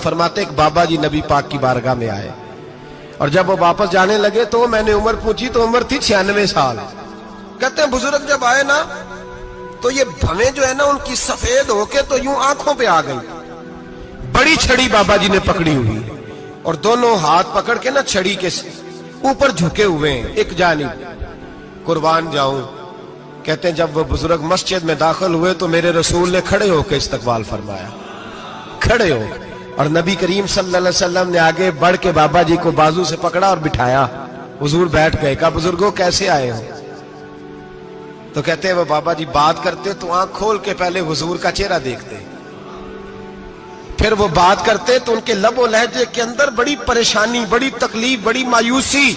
فرماتے ایک بابا جی نبی پاک کی بارگاہ میں آئے اور جب وہ واپس جانے لگے تو میں نے عمر پوچھی تو عمر تھی 96 سال. کہتے ہیں بزرگ جب آئے نا تو یہ بھویں جو ہے نا ان کی سفید ہو کے تو یوں آنکھوں پہ آ گئی. بڑی چھڑی بابا جی نے پکڑی ہوئی اور دونوں ہاتھ پکڑ کے نا چھڑی کے اوپر جھکے ہوئے ہیں ایک جانب. قربان جاؤں. کہتے ہیں جب وہ بزرگ مسجد میں داخل ہوئے تو میرے رسول نے کھڑے ہو کے استقبال فرمایا, کھڑے ہو, اور نبی کریم صلی اللہ علیہ وسلم نے آگے بڑھ کے بابا جی کو بازو سے پکڑا اور بٹھایا. حضور بیٹھ گئے. کہا بزرگوں کیسے آئے ہو؟ تو کہتے ہیں وہ بابا جی بات کرتے تو آنکھ کھول کے پہلے حضور کا چہرہ دیکھتے, پھر وہ بات کرتے تو ان کے لب و لہجے کے اندر بڑی پریشانی, بڑی تکلیف, بڑی مایوسی.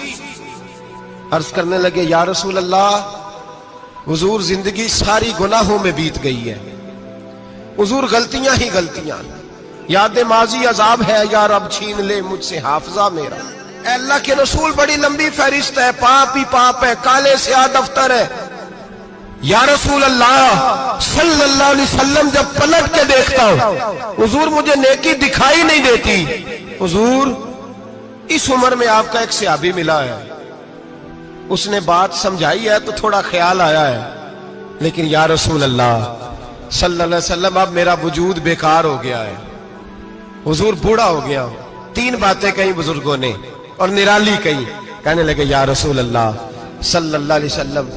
عرض کرنے لگے یا رسول اللہ, حضور زندگی ساری گناہوں میں بیت گئی ہے, حضور غلطیاں ہی غلطیاں, یاد ماضی عذاب ہے, یا رب چھین لے مجھ سے حافظہ میرا. اے اللہ کے رسول بڑی لمبی فہرست ہے, پاپ ہی پاپ ہے, کالے سیاہ دفتر ہے. یا رسول اللہ صلی اللہ علیہ وسلم جب پلٹ کے دیکھتا ہوں حضور مجھے نیکی دکھائی نہیں دیتی. حضور اس عمر میں آپ کا ایک صحابی ملا ہے, اس نے بات سمجھائی ہے تو تھوڑا خیال آیا ہے, لیکن یا رسول اللہ صلی اللہ علیہ وسلم اب میرا وجود بیکار ہو گیا ہے, حضور بوڑھا ہو گیا. 3 باتیں کہیں بزرگوں نے اور نرالی کہیں. کہنے لگے یا رسول اللہ صلی اللہ علیہ وسلم,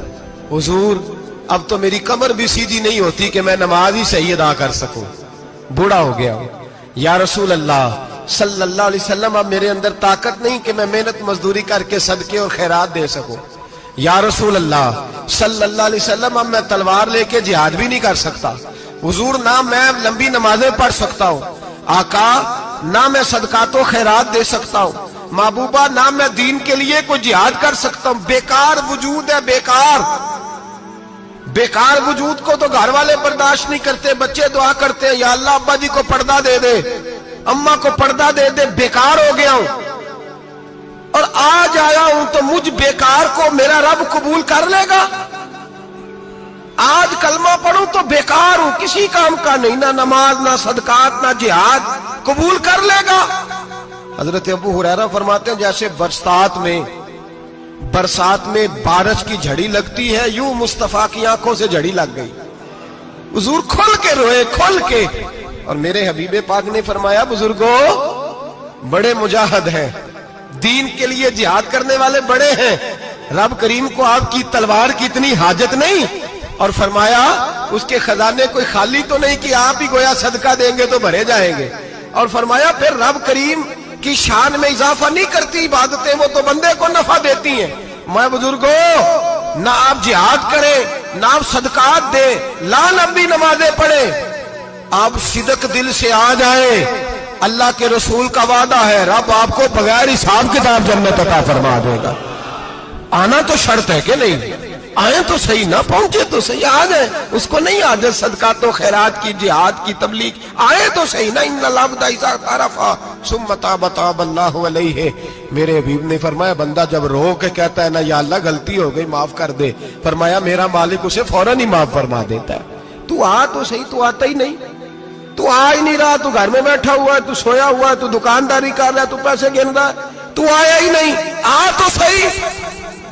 حضور اب تو میری کمر بھی سیدھی نہیں ہوتی کہ میں نماز ہی صحیح ادا کر سکوں, بوڑھا ہو گیا. یا رسول اللہ صلی اللہ علیہ وسلم اب میرے اندر طاقت نہیں کہ میں محنت مزدوری کر کے صدقے اور خیرات دے سکوں. یا رسول اللہ صلی اللہ علیہ وسلم اب میں تلوار لے کے جہاد بھی نہیں کر سکتا. حضور نہ میں لمبی نمازیں پڑھ سکتا ہوں, آقا نہ میں صدقات و خیرات دے سکتا ہوں, محبوبہ نہ میں دین کے لیے کوئی جہاد کر سکتا ہوں. بیکار وجود ہے, بیکار. بیکار وجود کو تو گھر والے برداشت نہیں کرتے, بچے دعا کرتے ہیں یا اللہ ابا جی کو پردہ دے دے, اماں کو پردہ دے دے. بیکار ہو گیا ہوں اور آج آیا ہوں تو مجھ بیکار کو میرا رب قبول کر لے گا؟ آج کلمہ پڑھوں تو بیکار ہوں, کسی کام کا نہیں, نہ نماز نہ صدقات نہ جہاد, قبول کر لے گا؟ حضرت ابو ہریرہ فرماتے ہیں جیسے برسات میں بارش کی جھڑی لگتی ہے, یوں مصطفیٰ کی آنکھوں سے جھڑی لگ گئی. حضور کھل کے روئے, کھل کے. اور میرے حبیب پاک نے فرمایا بزرگوں بڑے مجاہد ہیں, دین کے لیے جہاد کرنے والے بڑے ہیں, رب کریم کو آپ کی تلوار کی اتنی حاجت نہیں. اور فرمایا اس کے خزانے کوئی خالی تو نہیں کہ آپ ہی گویا صدقہ دیں گے تو بھرے جائیں گے. اور فرمایا پھر رب کریم کی شان میں اضافہ نہیں کرتی عبادتیں, وہ تو بندے کو نفع دیتی ہیں. میں بزرگوں نہ آپ جہاد کریں نہ آپ صدقات دیں, لا لمبی نمازیں پڑھیں, آپ صدق دل سے آ جائیں, اللہ کے رسول کا وعدہ ہے رب آپ کو بغیر حساب کتاب جنت عطا فرما دے گا. آنا تو شرط ہے کہ نہیں, آئیں تو صحیح, نہ پہنچے تو صحیح, آ جائیں. اس کو نہیں عادت صدقات و خیرات کی, جہاد کی, تبلیغ, آئیں تو صحیح نا. ان العبد اذا اعترف ثم تاب تاب اللہ علیہ. میرے حبیب نے فرمایا بندہ جب رو کے کہتا ہے نا یا اللہ غلطی ہو گئی معاف کر دے, فرمایا میرا مالک اسے فوراً ہی معاف فرما دیتا ہے. تو آ تو صحیح, تو آتا ہی نہیں, تو آ ہی نہیں رہا, تو گھر میں بیٹھا ہوا ہے, تو سویا ہوا ہے, تو دکانداری کر رہا ہے, تو پیسے گن رہا ہے, تو آیا ہی نہیں, آ تو صحیح.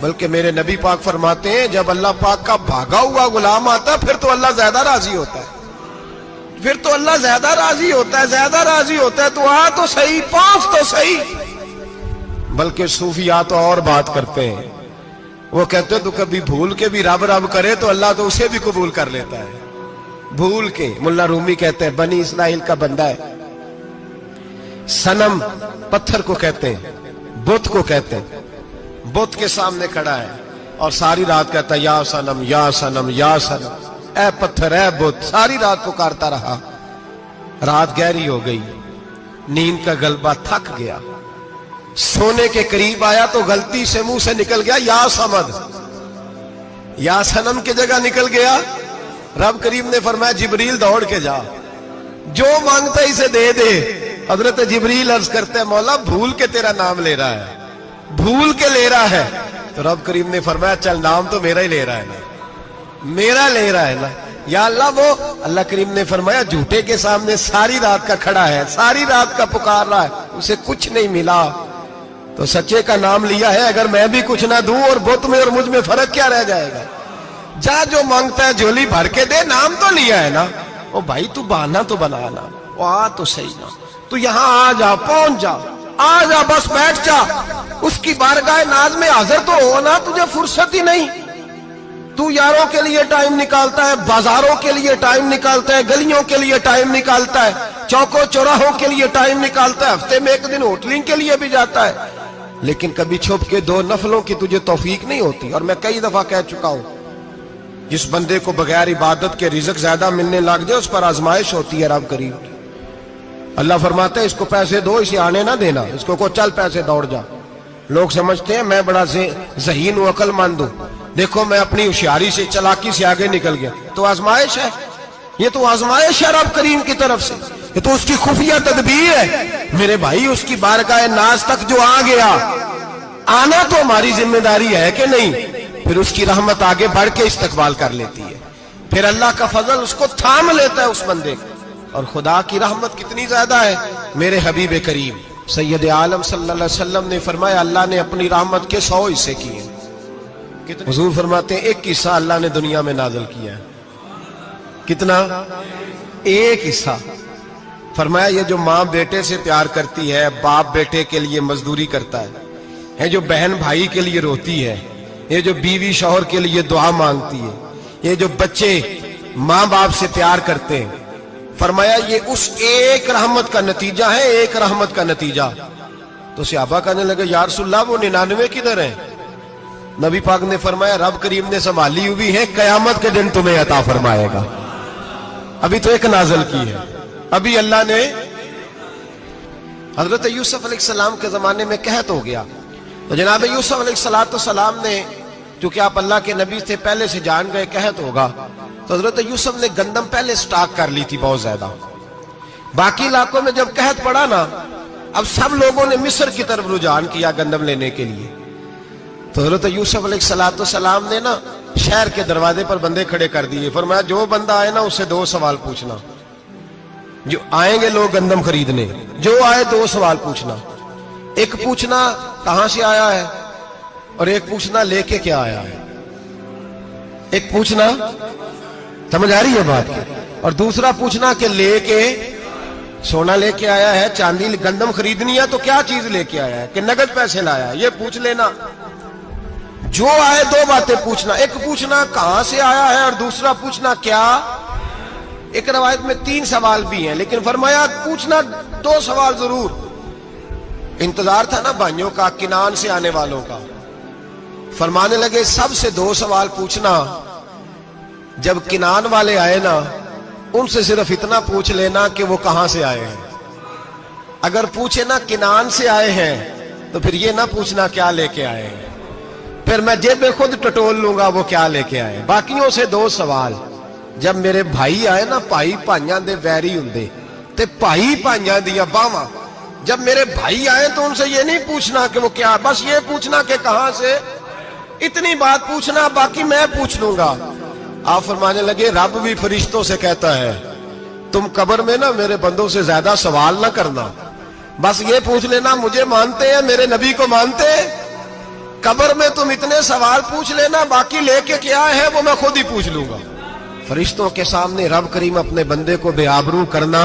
بلکہ میرے نبی پاک فرماتے ہیں جب اللہ پاک کا بھاگا ہوا غلام آتا ہے پھر تو اللہ زیادہ راضی ہوتا ہے, پھر تو اللہ زیادہ راضی ہوتا ہے, زیادہ راضی ہوتا ہے. تو آ تو صحیح, پہنچ تو صحیح. بلکہ صوفیاء تو اور بات کرتے ہیں, وہ کہتے ہیں تو کبھی بھول کے بھی رب رب کرے تو اللہ تو اسے بھی قبول کر لیتا ہے, بھول کے. ملا رومی کہتے ہیں بنی اسرائیل کا بندہ ہے, صنم پتھر کو کہتے ہیں, بت کو کہتے ہیں, بت کے سامنے کھڑا ہے اور ساری رات کہتا ہے یا صنم یا صنم یا صنم, اے پتھر اے بت, ساری رات پکارتا رہا. رات گہری ہو گئی, نیند کا غلبہ, تھک گیا, سونے کے قریب آیا تو غلطی سے منہ سے نکل گیا یا صمد, یا صنم کی جگہ نکل گیا. رب کریم نے فرمایا جبریل دوڑ کے جا, جو مانگتا اسے دے دے. حضرت جبریل عرض کرتے ہیں مولا بھول کے تیرا نام لے رہا ہے, بھول کے لے رہا ہے. تو رب کریم نے فرمایا چل نام تو میرا ہی لے رہا ہے نا, میرا لے رہا ہے نا, یا اللہ وہ اللہ کریم نے فرمایا جھوٹے کے سامنے ساری رات کا کھڑا ہے, ساری رات کا پکار رہا ہے, اسے کچھ نہیں ملا تو سچے کا نام لیا ہے. اگر میں بھی کچھ نہ دوں اور بت میں اور مجھ میں فرق کیا رہ جائے گا؟ جا جو مانگتا ہے جھولی بھر کے دے, نام تو لیا ہے نا. او بھائی تو بہانا تو بنانا, او آ تو صحیح نا, تو یہاں آ جا, پہنچ جا, آ جا, بس بیٹھ جا, اس کی بارگاہ ناز میں حاضر تو ہونا. تجھے فرصت ہی نہیں. تو یاروں کے لیے ٹائم نکالتا ہے, بازاروں کے لیے ٹائم نکالتا ہے, گلیوں کے لیے ٹائم نکالتا ہے, چوکوں چوراہوں کے لیے ٹائم نکالتا ہے, ہفتے میں ایک دن ہوٹلنگ کے لیے بھی جاتا ہے, لیکن کبھی چھپ کے 2 نفلوں کی تجھے توفیق نہیں ہوتی. اور میں کئی دفعہ کہہ چکا ہوں, جس بندے کو بغیر عبادت کے رزق زیادہ ملنے لگ جائے اس پر آزمائش ہوتی ہے. رب کریم اللہ فرماتا ہے اس کو پیسے دو, اسے آنے نہ دینا, اس کو چل پیسے دوڑ جا. لوگ سمجھتے ہیں میں بڑا ذہین ہوں, عقل مند ہوں, دیکھو میں اپنی ہوشیاری سے, چلاکی سے آگے نکل گیا. تو آزمائش ہے, یہ تو آزمائش ہے رب کریم کی طرف سے, یہ تو اس کی خفیہ تدبیر ہے. میرے بھائی اس کی بارگاہ ناز تک جو آ گیا, آنا تو ہماری ذمہ داری ہے کہ نہیں؟ پھر اس کی رحمت آگے بڑھ کے استقبال کر لیتی ہے, پھر اللہ کا فضل اس کو تھام لیتا ہے اس بندے کو. اور خدا کی رحمت کتنی زیادہ ہے. میرے حبیب کریم سید عالم صلی اللہ علیہ وسلم نے فرمایا اللہ نے اپنی رحمت کے 100 حصے کیے. حضور فرماتے ہیں 1 حصہ اللہ نے دنیا میں نازل کیا ہے. کتنا؟ 1 حصہ. فرمایا یہ جو ماں بیٹے سے پیار کرتی ہے, باپ بیٹے کے لیے مزدوری کرتا ہے, جو بہن بھائی کے لیے روتی ہے, یہ جو بیوی شوہر کے لیے دعا مانگتی ہے, یہ جو بچے ماں باپ سے پیار کرتے ہیں, فرمایا یہ اس 1 رحمت کا نتیجہ ہے, 1 رحمت کا نتیجہ. تو صحابہ کہنے لگے یا رسول اللہ وہ 99 کدھر ہیں؟ نبی پاک نے فرمایا رب کریم نے سنبھالی ہوئی ہے, قیامت کے دن تمہیں عطا فرمائے گا. ابھی تو 1 نازل کی ہے. ابھی اللہ نے حضرت یوسف علیہ السلام کے زمانے میں قحط ہو گیا, تو جناب یوسف علیہ السلام نے, چونکہ آپ اللہ کے نبی سے پہلے سے جان گئے قحط ہوگا, تو حضرت یوسف نے گندم پہلے سٹاک کر لی تھی بہت زیادہ. باقی علاقوں میں جب قحط پڑا نا, اب سب لوگوں نے مصر کی طرف رجحان کیا گندم لینے کے لیے. تو حضرت یوسف علیہ السلام نے نا شہر کے دروازے پر بندے کھڑے کر دیے. فرمایا جو بندہ آئے نا اسے 2 سوال پوچھنا. جو آئیں گے لوگ گندم خریدنے, جو آئے 2 سوال پوچھنا. ایک پوچھنا کہاں سے آیا ہے, اور ایک پوچھنا لے کے کیا آیا ہے. ایک پوچھنا, سمجھ آ رہی ہے بات کی, اور دوسرا پوچھنا کہ لے کے سونا لے کے آیا ہے, چاندی گندم خریدنی ہے تو کیا چیز لے کے آیا ہے, کہ نقد پیسے لایا ہے, یہ پوچھ لینا. جو آئے 2 باتیں پوچھنا. ایک پوچھنا کہاں سے آیا ہے, اور دوسرا پوچھنا کیا. ایک روایت میں 3 سوال بھی ہیں, لیکن فرمایا پوچھنا 2 سوال ضرور. انتظار تھا نا بھائیوں کا کنان سے آنے والوں کا. فرمانے لگے سب سے 2 سوال پوچھنا. جب کنان والے آئے نا, ان سے صرف اتنا پوچھ لینا کہ وہ کہاں سے آئے ہیں. اگر پوچھے نا کنان سے آئے ہیں تو پھر یہ نہ پوچھنا کیا لے کے آئے ہیں, پھر میں جیب میں خود ٹٹول لوں گا وہ کیا لے کے آئے. باقیوں سے 2 سوال. جب میرے بھائی آئے نا, بھائی بھائیاں دے ویری ہوندے تے بھائی بھائیاں دیا باواں. جب میرے بھائی آئے تو ان سے یہ نہیں پوچھنا کہ وہ کیا, بس یہ پوچھنا کہ کہاں سے. اتنی بات پوچھنا, باقی میں پوچھ لوں گا. آپ فرمانے لگے رب بھی فرشتوں سے کہتا ہے تم قبر میں نا میرے بندوں سے زیادہ سوال نہ کرنا, بس یہ پوچھ لینا مجھے مانتے ہیں, میرے نبی کو مانتے ہیں. قبر میں تم اتنے سوال پوچھ لینا, باقی لے کے کیا ہے وہ میں خود ہی پوچھ لوں گا. فرشتوں کے سامنے رب کریم اپنے بندے کو بے آبرو کرنا,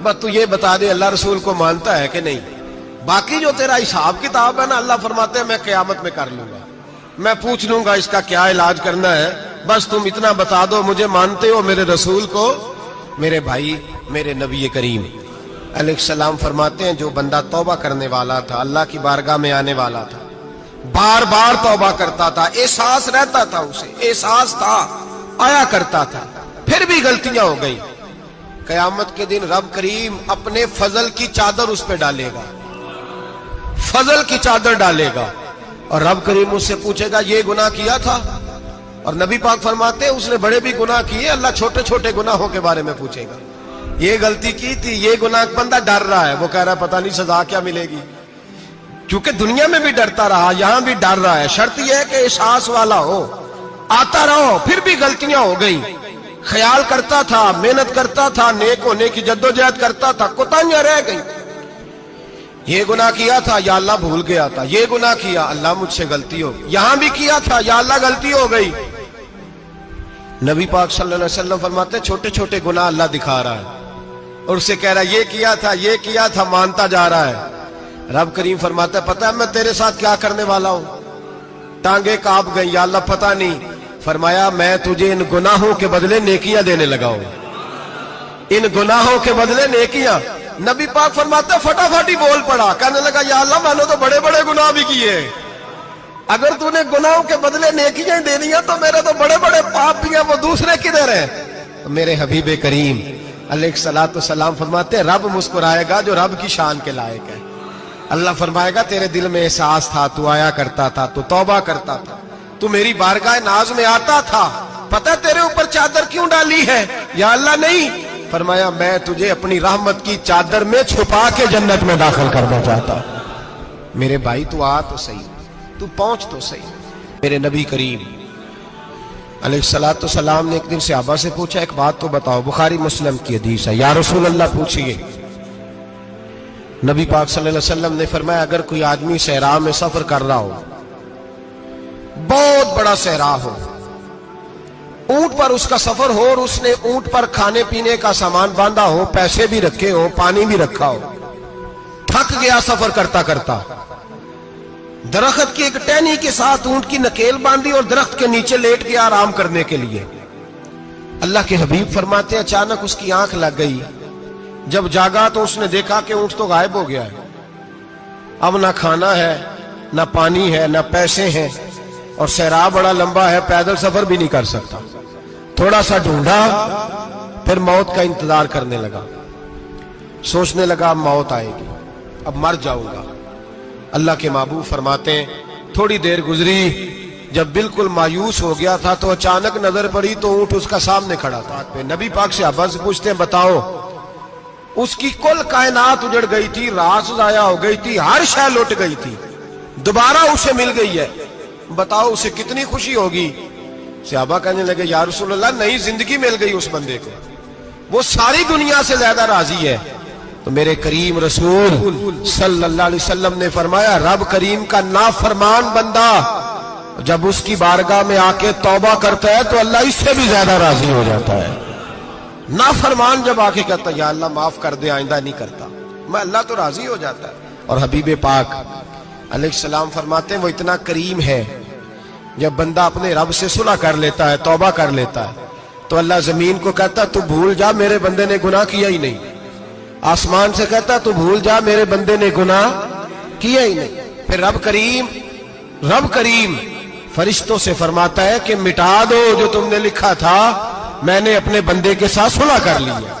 بس تو یہ بتا دے اللہ رسول کو مانتا ہے کہ نہیں. باقی جو تیرا حساب کتاب ہے نا, اللہ فرماتے ہیں میں قیامت میں کر لوں گا, میں پوچھ لوں گا اس کا کیا علاج کرنا ہے. بس تم اتنا بتا دو مجھے مانتے ہو, میرے رسول کو, میرے بھائی, میرے نبی کریم علیہ السلام. فرماتے ہیں جو بندہ توبہ کرنے والا تھا, اللہ کی بارگاہ میں آنے والا تھا, بار بار توبہ کرتا تھا, احساس رہتا تھا, اسے احساس تھا, آیا کرتا تھا, پھر بھی غلطیاں ہو گئی, قیامت کے دن رب کریم اپنے فضل کی چادر اس پہ ڈالے گا, فضل کی چادر ڈالے گا, اور رب کریم اس سے پوچھے گا یہ گناہ کیا تھا. اور نبی پاک فرماتے ہیں اس نے بڑے بھی گناہ کیے, اللہ چھوٹے چھوٹے گناہوں کے بارے میں پوچھے گا. یہ غلطی کی تھی, یہ گناہ, بندہ ڈر رہا ہے, وہ کہہ رہا ہے پتہ نہیں سزا کیا ملے گی, کیونکہ دنیا میں بھی ڈرتا رہا, یہاں بھی ڈر رہا ہے. شرط یہ ہے کہ احساس والا ہو, آتا رہو, پھر بھی غلطیاں ہو گئی. خیال کرتا تھا, محنت کرتا تھا, نیک ہونے کی جدوجہد کرتا تھا, کوتاہیاں رہ گئی. یہ گناہ کیا تھا, یا اللہ بھول گیا تھا. یہ گناہ کیا, اللہ مجھ سے غلطی ہو گئی. یہاں بھی کیا تھا, یا اللہ غلطی ہو گئی. نبی پاک صلی اللہ علیہ وسلم فرماتے ہیں چھوٹے چھوٹے گناہ اللہ دکھا رہا ہے اور اسے کہہ رہا ہے یہ کیا تھا, مانتا جا رہا ہے. رب کریم فرماتا ہے پتہ ہے میں تیرے ساتھ کیا کرنے والا ہوں؟ ٹانگیں کانپ گئی, یا اللہ پتہ نہیں. فرمایا میں تجھے ان گناہوں کے بدلے نیکیاں دینے لگا ہوں. ان گناہوں کے بدلے نیکیاں. نبی پاک فرماتا ہے فٹافٹ ہی بول پڑا, کہنے لگا یا اللہ میں نے تو بڑے بڑے گناہ بھی کیے, اگر تو نے گناہوں کے بدلے نیکیاں دے دیا تو میرے تو بڑے بڑے پاپ بھی ہیں, وہ دوسرے کدھر ہیں؟ میرے حبیب کریم علیہ الصلوۃ والسلام فرماتے ہیں رب مسکرائے گا جو رب کی شان کے لائق ہے. اللہ فرمائے گا تیرے دل میں احساس تھا, تو آیا کرتا تھا, تو توبہ کرتا تھا, تو میری بارگاہ ناز میں آتا تھا, پتہ تیرے اوپر چادر کیوں ڈالی ہے؟ یا اللہ نہیں. فرمایا میں تجھے اپنی رحمت کی چادر میں چھپا کے جنت میں داخل کرنا چاہتا ہوں. میرے بھائی تو آ تو صحیح, تو پہنچ تو صحیح. میرے نبی کریم علیہ الصلوۃ والسلام نے ایک دن صحابہ سے پوچھا ایک بات تو بتاؤ, بخاری مسلم کی حدیث ہے, یا رسول اللہ پوچھئے. نبی پاک صلی اللہ علیہ وسلم نے فرمایا اگر کوئی آدمی صحرا میں سفر کر رہا ہو, بہت بڑا صحرا ہو, اونٹ پر اس کا سفر ہو اور اس نے اونٹ پر کھانے پینے کا سامان باندھا ہو, پیسے بھی رکھے ہو, پانی بھی رکھا ہو, تھک گیا سفر کرتا کرتا, درخت کی ایک ٹہنی کے ساتھ اونٹ کی نکیل باندھی اور درخت کے نیچے لیٹ گیا آرام کرنے کے لیے. اللہ کے حبیب فرماتے ہیں اچانک اس کی آنکھ لگ گئی, جب جاگا تو اس نے دیکھا کہ اونٹ تو غائب ہو گیا ہے, اب نہ کھانا ہے, نہ پانی ہے, نہ پیسے ہیں, اور صحرا بڑا لمبا ہے, پیدل سفر بھی نہیں کر سکتا. تھوڑا سا ڈھونڈا, پھر موت کا انتظار کرنے لگا, سوچنے لگا اب موت آئے گی, اب مر جاؤں گا. اللہ کے محبوب فرماتے ہیں تھوڑی دیر گزری, جب بالکل مایوس ہو گیا تھا تو اچانک نظر پڑی تو اونٹ اس کا سامنے کھڑا تھا. نبی پاک سے صحابہ سے پوچھتے ہیں بتاؤ, اس کی کل کائنات اجڑ گئی تھی, راز ضائع ہو گئی تھی, ہر شے لٹ گئی تھی, دوبارہ اسے مل گئی ہے, بتاؤ اسے کتنی خوشی ہوگی؟ صحابہ کہنے لگے یا رسول اللہ نئی زندگی مل گئی اس بندے کو, وہ ساری دنیا سے زیادہ راضی ہے. تو میرے کریم رسول صلی اللہ علیہ وسلم نے فرمایا رب کریم کا نافرمان بندہ جب اس کی بارگاہ میں آ کے توبہ کرتا ہے تو اللہ اس سے بھی زیادہ راضی ہو جاتا ہے. نافرمان جب آ کے کہتا ہے یا اللہ معاف کر دے آئندہ نہیں کرتا, میں اللہ تو راضی ہو جاتا ہے. اور حبیب پاک علیہ السلام فرماتے ہیں وہ اتنا کریم ہے, جب بندہ اپنے رب سے صلح کر لیتا ہے, توبہ کر لیتا ہے, تو اللہ زمین کو کہتا تو بھول جا میرے بندے نے گناہ کیا ہی نہیں. آسمان سے کہتا تو بھول جا میرے بندے نے گناہ کیا ہی نہیں. پھر رب کریم فرشتوں سے فرماتا ہے کہ مٹا دو جو تم نے لکھا تھا, میں نے اپنے بندے کے ساتھ صلح کر لی ہے.